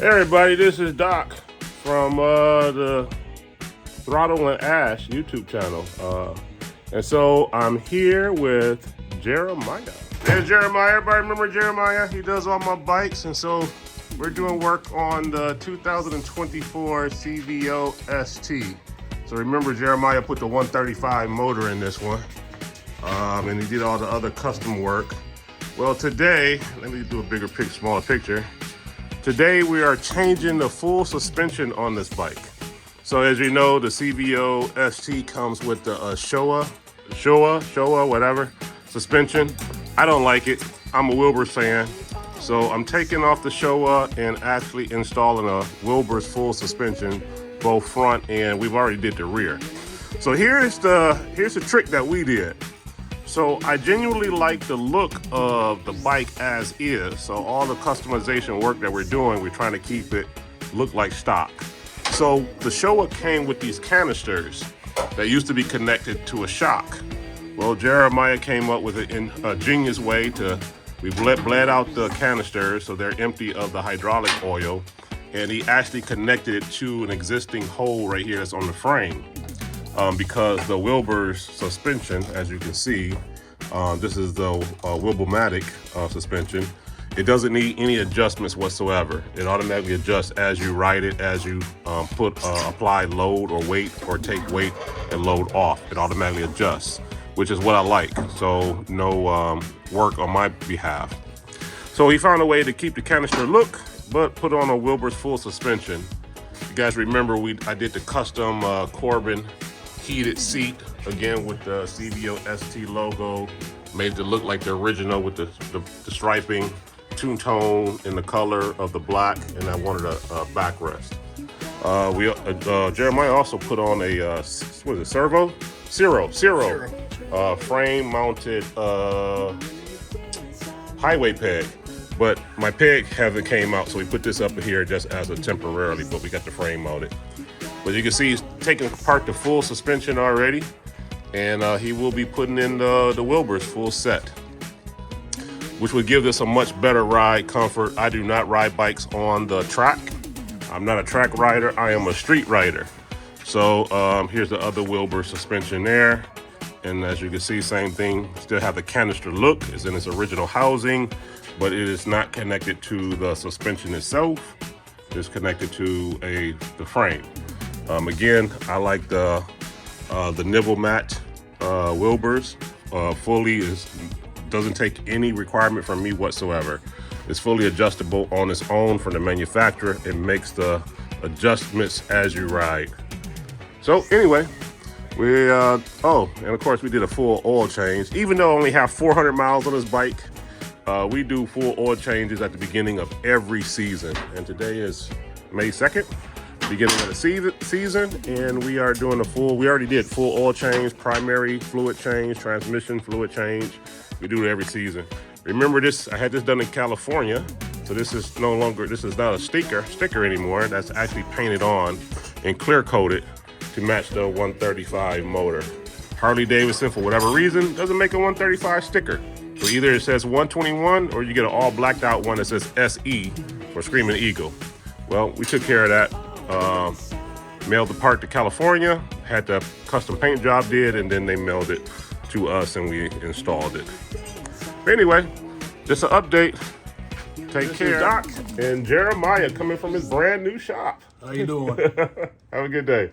Hey everybody, this is Doc from the Throttle and Ash YouTube channel. And so I'm here with Jeremiah. There's Jeremiah. Everybody remember Jeremiah? He does all my bikes. And so we're doing work on the 2024 CVO ST. So remember, Jeremiah put the 135 motor in this one. And he did all the other custom work. Well, today, let me do a bigger picture, smaller picture. Today we are changing the full suspension on this bike. So as you know, the CVO ST comes with the Showa, whatever, suspension. I don't like it. I'm a Wilber fan. So I'm taking off the Showa and actually installing a Wilber's full suspension, both front and we've already did the rear. So here's the trick that we did. So I genuinely like the look of the bike as is. So all the customization work that we're doing, we're trying to keep it look like stock. So the Showa came with these canisters that used to be connected to a shock. Well, Jeremiah came up with a genius way we bled out the canisters so they're empty of the hydraulic oil, and he actually connected it to an existing hole right here that's on the frame. Because the Wilber's suspension, as you can see, this is the Wilbermatic suspension. It doesn't need any adjustments whatsoever. It automatically adjusts as you ride it, as you apply load or weight, or take weight and load off. It automatically adjusts, which is what I like. So no work on my behalf. So he found a way to keep the canister look, but put on a Wilber's full suspension. You guys remember I did the custom Corbin heated seat, again with the CVO ST logo, made it look like the original with the striping, two tone in the color of the black, and I wanted a backrest. Jeremiah also put on a what is it, Ciro frame mounted highway peg. But my peg hasn't came out, so we put this up here just as a temporarily, but we got the frame mounted. But you can see he's taking apart the full suspension already, and he will be putting in the Wilber's full set, which would give this a much better ride comfort. I do not ride bikes on the track. I'm not a track rider, I am a street rider. So here's the other Wilbur suspension there. And as you can see, same thing, still have the canister look, it's in its original housing, but it is not connected to the suspension itself. It's connected to the frame. Again, I like the nibble mat Wilbers. Doesn't take any requirement from me whatsoever. It's fully adjustable on its own from the manufacturer. It makes the adjustments as you ride. So anyway, and of course we did a full oil change. Even though I only have 400 miles on this bike, we do full oil changes at the beginning of every season. And today is May 2nd. Beginning of the season, and we are doing we already did full oil change, primary fluid change, transmission fluid change. We do it every season. Remember this, I had this done in California, so this is not a sticker anymore. That's actually painted on and clear coated to match the 135 motor. Harley Davidson, for whatever reason, doesn't make a 135 sticker. So either it says 121 or you get an all blacked out one that says SE for Screaming Eagle. Well, we took care of that. Mailed the part to California, had the custom paint job did, and then they mailed it to us and we installed it. But anyway, just an update. Take care. Doc and Jeremiah coming from his brand new shop. How you doing? Have a good day.